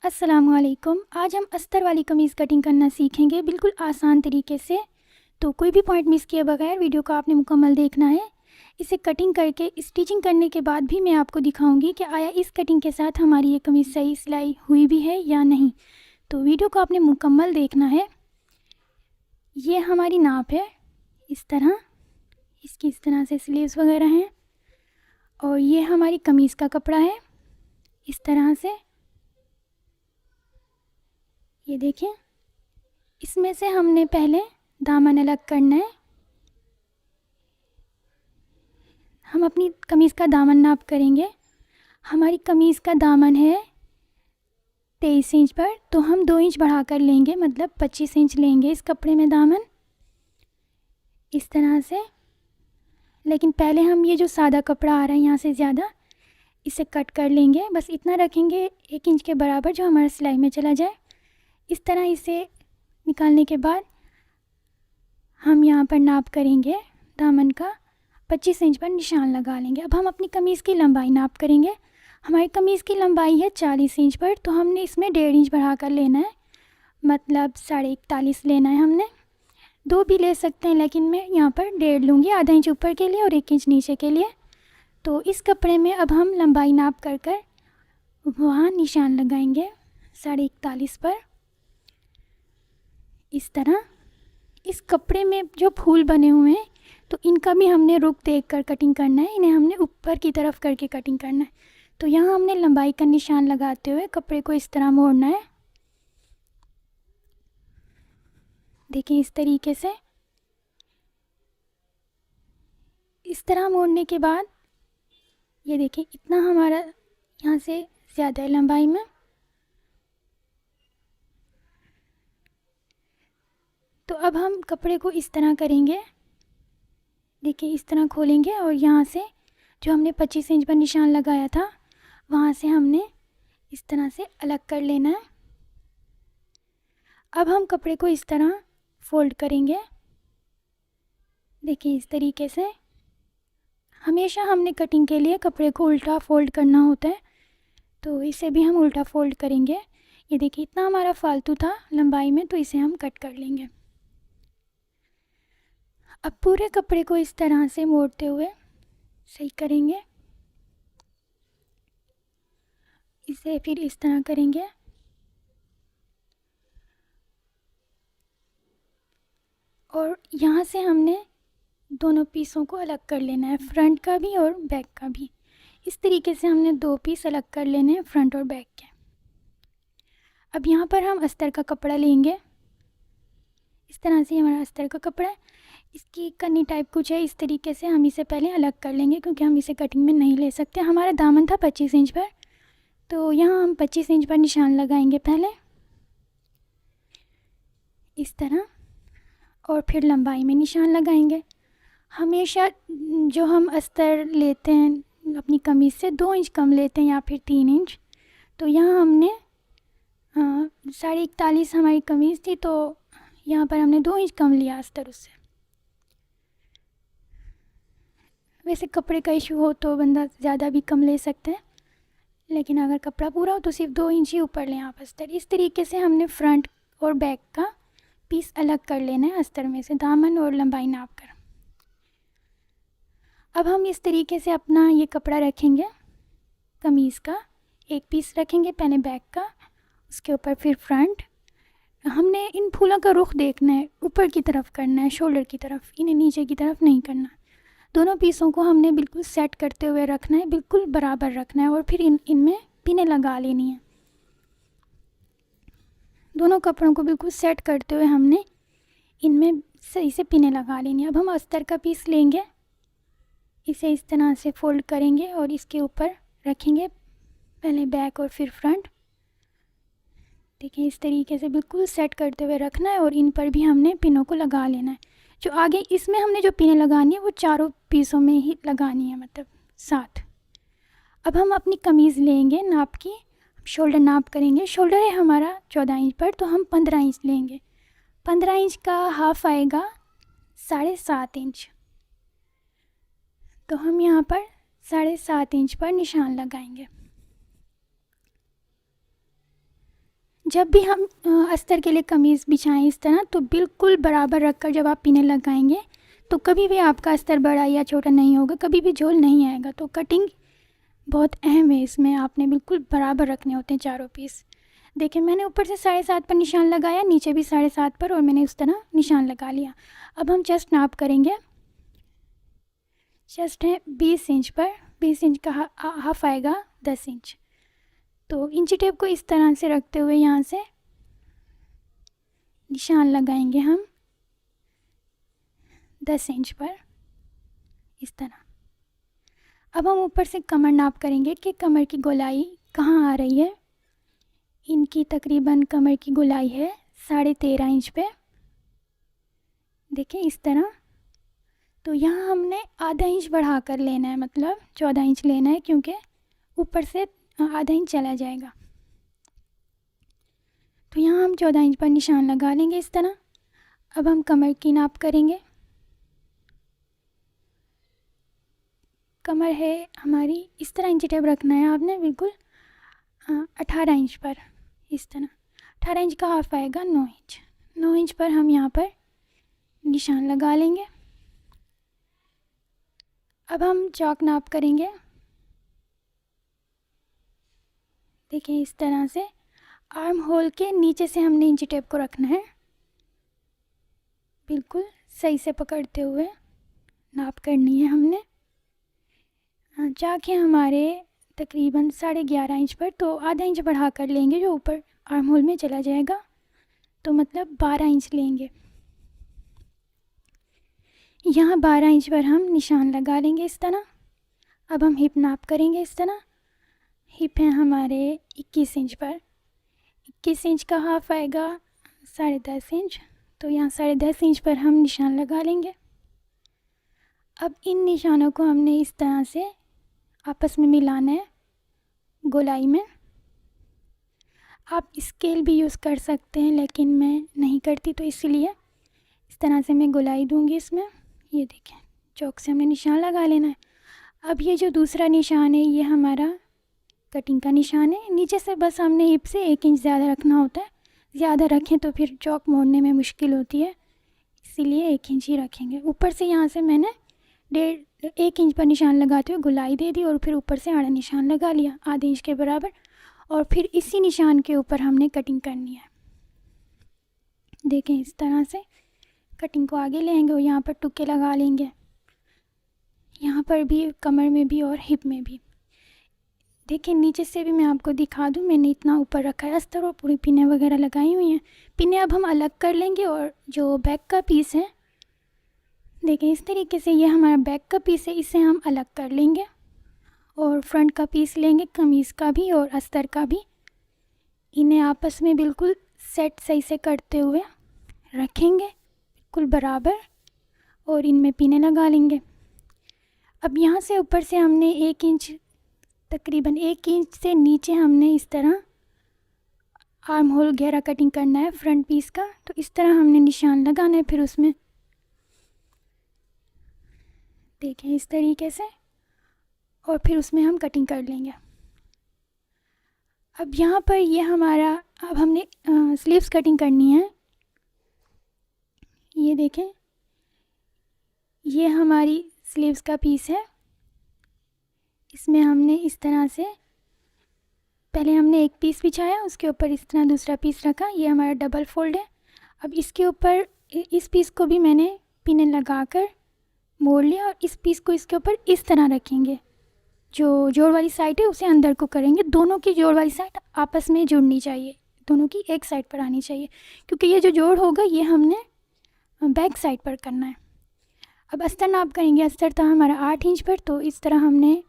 अस्सलामुअलैकुम। आज हम अस्तर वाली कमीज़ कटिंग करना सीखेंगे बिल्कुल आसान तरीके से। तो कोई भी पॉइंट मिस किए बगैर वीडियो को आपने मुकम्मल देखना है। इसे कटिंग करके स्टिचिंग करने के बाद भी मैं आपको दिखाऊंगी कि आया इस कटिंग के साथ हमारी ये कमीज़ सही सिलाई हुई भी है या नहीं। तो वीडियो को आपने मुकम्मल देखना है। ये हमारी नाप है, इस तरह इसकी इस तरह से स्लीव्स वगैरह हैं। और ये हमारी कमीज़ का कपड़ा है, इस तरह से। ये देखिए, इसमें से हमने पहले दामन अलग करना है। हम अपनी कमीज़ का दामन नाप करेंगे। हमारी कमीज़ का दामन है 23 इंच पर, तो हम 2 इंच बढ़ा कर लेंगे, मतलब 25 इंच लेंगे इस कपड़े में दामन, इस तरह से। लेकिन पहले हम ये जो सादा कपड़ा आ रहा है यहाँ से ज़्यादा, इसे कट कर लेंगे। बस इतना रखेंगे 1 इंच के बराबर, जो हमारा सिलाई में चला जाए। इस तरह इसे निकालने के बाद हम यहाँ पर नाप करेंगे दामन का, 25 इंच पर निशान लगा लेंगे। अब हम अपनी कमीज़ की लंबाई नाप करेंगे। हमारी कमीज़ की लंबाई है 40 इंच पर, तो हमने इसमें 1.5 इंच बढ़ा कर लेना है, मतलब 41.5 लेना है हमने। 2 भी ले सकते हैं, लेकिन मैं यहाँ पर 1.5 लूँगी, आधा इंच ऊपर के लिए और 1 इंच नीचे के लिए। तो इस कपड़े में अब हम लंबाई नाप कर वहाँ निशान लगाएंगे 41.5 पर, इस तरह। इस कपड़े में जो फूल बने हुए हैं, तो इनका भी हमने रुख देख कर कटिंग करना है। इन्हें हमने ऊपर की तरफ करके कटिंग करना है। तो यहाँ हमने लंबाई का निशान लगाते हुए कपड़े को इस तरह मोड़ना है। देखिए, इस तरीके से। इस तरह मोड़ने के बाद ये देखिए, इतना हमारा यहाँ से ज़्यादा है लंबाई में। तो अब हम कपड़े को इस तरह करेंगे। देखिए, इस तरह खोलेंगे और यहाँ से जो हमने 25 इंच पर निशान लगाया था, वहाँ से हमने इस तरह से अलग कर लेना है। अब हम कपड़े को इस तरह फोल्ड करेंगे। देखिए, इस तरीके से। हमेशा हमने कटिंग के लिए कपड़े को उल्टा फोल्ड करना होता है, तो इसे भी हम उल्टा फोल्ड करेंगे। ये देखिए, इतना हमारा फालतू था लंबाई में, तो इसे हम कट कर लेंगे। अब पूरे कपड़े को इस तरह से मोड़ते हुए सही करेंगे। इसे फिर इस तरह करेंगे। और यहाँ से हमने दोनों पीसों को अलग कर लेना है, फ्रंट का भी और बैक का भी। इस तरीके से हमने 2 पीस अलग कर लेने हैं, फ्रंट और बैक के। अब यहाँ पर हम अस्तर का कपड़ा लेंगे। इस तरह से हमारा अस्तर का कपड़ा है। इसकी कन्नी टाइप कुछ है, इस तरीके से हम इसे पहले अलग कर लेंगे, क्योंकि हम इसे कटिंग में नहीं ले सकते। हमारा दामन था 25 इंच पर, तो यहाँ हम 25 इंच पर निशान लगाएंगे पहले, इस तरह। और फिर लंबाई में निशान लगाएंगे। हमेशा जो हम अस्तर लेते हैं अपनी कमीज़ से 2 इंच कम लेते हैं, या फिर 3 इंच। तो यहाँ हमने 41.5 हमारी कमीज़ थी, तो यहाँ पर हमने 2 इंच कम लिया अस्तर उससे। वैसे कपड़े का इशू हो तो बंदा ज़्यादा भी कम ले सकते हैं, लेकिन अगर कपड़ा पूरा हो तो सिर्फ 2 इंच ही ऊपर लें आप अस्तर। इस तरीके से हमने फ्रंट और बैक का पीस अलग कर लेना है अस्तर में से, दामन और लंबाई नाप कर। अब हम इस तरीके से अपना ये कपड़ा रखेंगे, कमीज़ का एक पीस रखेंगे पहले बैक का, उसके ऊपर फिर फ्रंट। हमने इन फूलों का रुख देखना है, ऊपर की तरफ करना है, शोल्डर की तरफ, इन्हें नीचे की तरफ नहीं करना। दोनों पीसों को हमने बिल्कुल सेट करते हुए रखना है, बिल्कुल बराबर रखना है। और फिर इनमें पिनें लगा लेनी है। दोनों कपड़ों को बिल्कुल सेट करते हुए हमने इनमें सही से पिनें लगा लेनी है। अब हम अस्तर का पीस लेंगे, इसे इस तरह से फोल्ड करेंगे और इसके ऊपर रखेंगे, पहले बैक और फिर फ्रंट। देखिए, इस तरीके से बिल्कुल सेट करते हुए रखना है। और इन पर भी हमने पिनों को लगा लेना है। जो आगे इसमें हमने जो पिनें लगानी है वो चारों पीसों में ही लगानी है, मतलब साथ। अब हम अपनी कमीज़ लेंगे नाप की, शोल्डर नाप करेंगे। शोल्डर है हमारा 14 इंच पर, तो हम 15 इंच लेंगे। 15 इंच का हाफ आएगा 7.5 इंच। तो हम यहाँ पर 7.5 इंच पर निशान लगाएंगे। जब भी हम अस्तर के लिए कमीज़ बिछाएं इस तरह, तो बिल्कुल बराबर रखकर जब आप पिने लगाएंगे तो कभी भी आपका अस्तर बड़ा या छोटा नहीं होगा, कभी भी झोल नहीं आएगा। तो कटिंग बहुत अहम है इसमें, आपने बिल्कुल बराबर रखने होते हैं चारों पीस। देखिए मैंने ऊपर से 7.5 पर निशान लगाया, नीचे भी 7.5 पर, और मैंने उस तरह निशान लगा लिया। अब हम चेस्ट नाप करेंगे। चेस्ट है 20 इंच पर, 20 इंच का हाफ आएगा 10 इंच। तो इंची टेप को इस तरह से रखते हुए यहाँ से निशान लगाएंगे हम 10 इंच पर इस तरह। अब हम ऊपर से कमर नाप करेंगे कि कमर की गोलाई कहाँ आ रही है। इनकी तकरीबन कमर की गोलाई है 13.5 इंच पे, देखिए इस तरह। तो यहाँ हमने आधा इंच बढ़ा कर लेना है, मतलब 14 इंच लेना है, क्योंकि ऊपर से आधा इंच चला जाएगा। तो यहाँ हम 14 इंच पर निशान लगा लेंगे इस तरह। अब हम कमर की नाप करेंगे। कमर है हमारी, इस तरह इंची टेप रखना है आपने बिल्कुल 18 इंच पर इस तरह। 18 इंच का हाफ आएगा 9 इंच। 9 इंच पर हम यहाँ पर निशान लगा लेंगे। अब हम चौक नाप करेंगे। देखिए इस तरह से आर्म होल के नीचे से हमने इंची टेप को रखना है, बिल्कुल सही से पकड़ते हुए नाप करनी है हमने। चाक है हमारे तकरीबन 11.5 इंच पर, तो आधा इंच बढ़ा कर लेंगे जो ऊपर आर्म होल में चला जाएगा, तो मतलब 12 इंच लेंगे। यहाँ 12 इंच पर हम निशान लगा लेंगे इस तरह। अब हम हिप नाप करेंगे इस तरह। हिप है हमारे 21 इंच पर, 21 इंच का हाफ आएगा 10.5 इंच। तो यहाँ 10.5 इंच पर हम निशान लगा लेंगे। अब इन निशानों को हमने इस तरह से आपस में मिलाना है गोलाई में। आप स्केल भी यूज़ कर सकते हैं, लेकिन मैं नहीं करती, तो इसीलिए इस तरह से मैं गोलाई दूंगी इसमें। ये देखें चौक से हमने निशान लगा लेना है। अब ये जो दूसरा निशान है ये हमारा कटिंग का निशान है। नीचे से बस हमने हिप से 1 इंच ज़्यादा रखना होता है, ज़्यादा रखें तो फिर चौक मोड़ने में मुश्किल होती है, इसीलिए 1 इंच ही रखेंगे। ऊपर से यहाँ से मैंने 1 इंच पर निशान लगाते हुए गोलाई दे दी, और फिर ऊपर से आड़ा निशान लगा लिया आधे इंच के बराबर, और फिर इसी निशान के ऊपर हमने कटिंग करनी है। देखें इस तरह से कटिंग को आगे लेंगे और यहाँ पर टुके लगा लेंगे, यहाँ पर भी, कमर में भी और हिप में भी। देखिए नीचे से भी मैं आपको दिखा दूँ, मैंने इतना ऊपर रखा है अस्तर और पूरी पिनें वगैरह लगाई हुई हैं। पिनें अब हम अलग कर लेंगे, और जो बैक का पीस है देखें इस तरीके से, ये हमारा बैक का पीस है, इसे हम अलग कर लेंगे, और फ्रंट का पीस लेंगे कमीज़ का भी और अस्तर का भी। इन्हें आपस में बिल्कुल सेट सही से करते हुए रखेंगे बिल्कुल बराबर, और इनमें पिनें लगा लेंगे। अब यहाँ से ऊपर से हमने 1 इंच, तकरीबन 1 इंच से नीचे हमने इस तरह आर्म होल गहरा कटिंग करना है फ्रंट पीस का। तो इस तरह हमने निशान लगाना है, फिर उसमें देखें इस तरीके से, और फिर उसमें हम कटिंग कर लेंगे। अब यहाँ पर ये हमारा, अब हमने स्लीव्स कटिंग करनी है। ये देखें ये हमारी स्लीव्स का पीस है। इसमें हमने इस तरह से, पहले हमने एक पीस बिछाया, उसके ऊपर इस तरह दूसरा पीस रखा, ये हमारा डबल फोल्ड है। अब इसके ऊपर इस पीस को भी मैंने पिने लगाकर मोड़ लिया, और इस पीस को इसके ऊपर इस तरह रखेंगे। जो जोड़ वाली साइड है उसे अंदर को करेंगे, दोनों की जोड़ वाली साइड आपस में जुड़नी चाहिए, दोनों की एक साइड पर आनी चाहिए, क्योंकि ये जो जोड़ होगा ये हमने बैक साइड पर करना है। अब अस्तर नाप करेंगे। अस्तर था हमारा 8 इंच पर, तो इस तरह हमने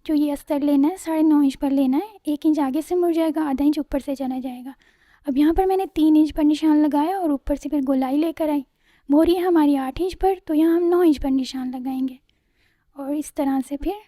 जो ये अस्तर लेना है 9.5 इंच पर लेना है। 1 इंच आगे से मुड़ जाएगा, आधा इंच ऊपर से चला जाएगा। अब यहाँ पर मैंने 3 इंच पर निशान लगाया, और ऊपर से फिर गोलाई लेकर आई। मोहरी है हमारी 8 इंच पर, तो यहाँ हम 9 इंच पर निशान लगाएंगे, और इस तरह से फिर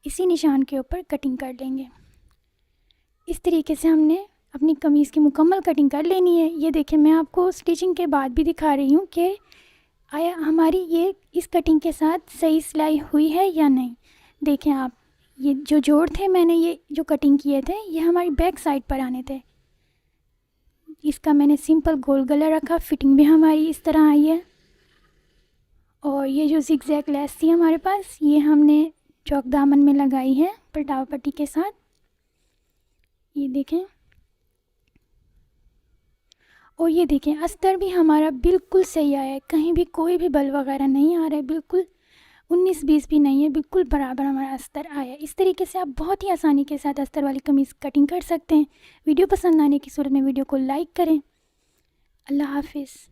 इसी निशान के ऊपर कटिंग कर लेंगे। इस तरीके से हमने अपनी कमीज़ की मुकम्मल कटिंग कर लेनी है। ये देखें मैं आपको स्टिचिंग के बाद भी दिखा रही हूँ कि आया हमारी ये इस कटिंग के साथ सही सिलाई हुई है या नहीं। देखें आप, ये जो जोड़ थे मैंने ये जो कटिंग किए थे ये हमारी बैक साइड पर आने थे। इसका मैंने सिंपल गोल गला रखा, फिटिंग भी हमारी इस तरह आई है। और ये जो ज़िगज़ैग लेस थी हमारे पास, ये हमने चौक दामन में लगाई है पलटावा पट्टी के साथ, ये देखें। और ये देखें अस्तर भी हमारा बिल्कुल सही आया है, कहीं भी कोई भी बल वगैरह नहीं आ रहा है, बिल्कुल 19-20 भी नहीं है, बिल्कुल बराबर हमारा अस्तर आया है। इस तरीके से आप बहुत ही आसानी के साथ अस्तर वाली कमीज़ कटिंग कर सकते हैं। वीडियो पसंद आने की सूरत में वीडियो को लाइक करें। अल्लाह हाफिज़।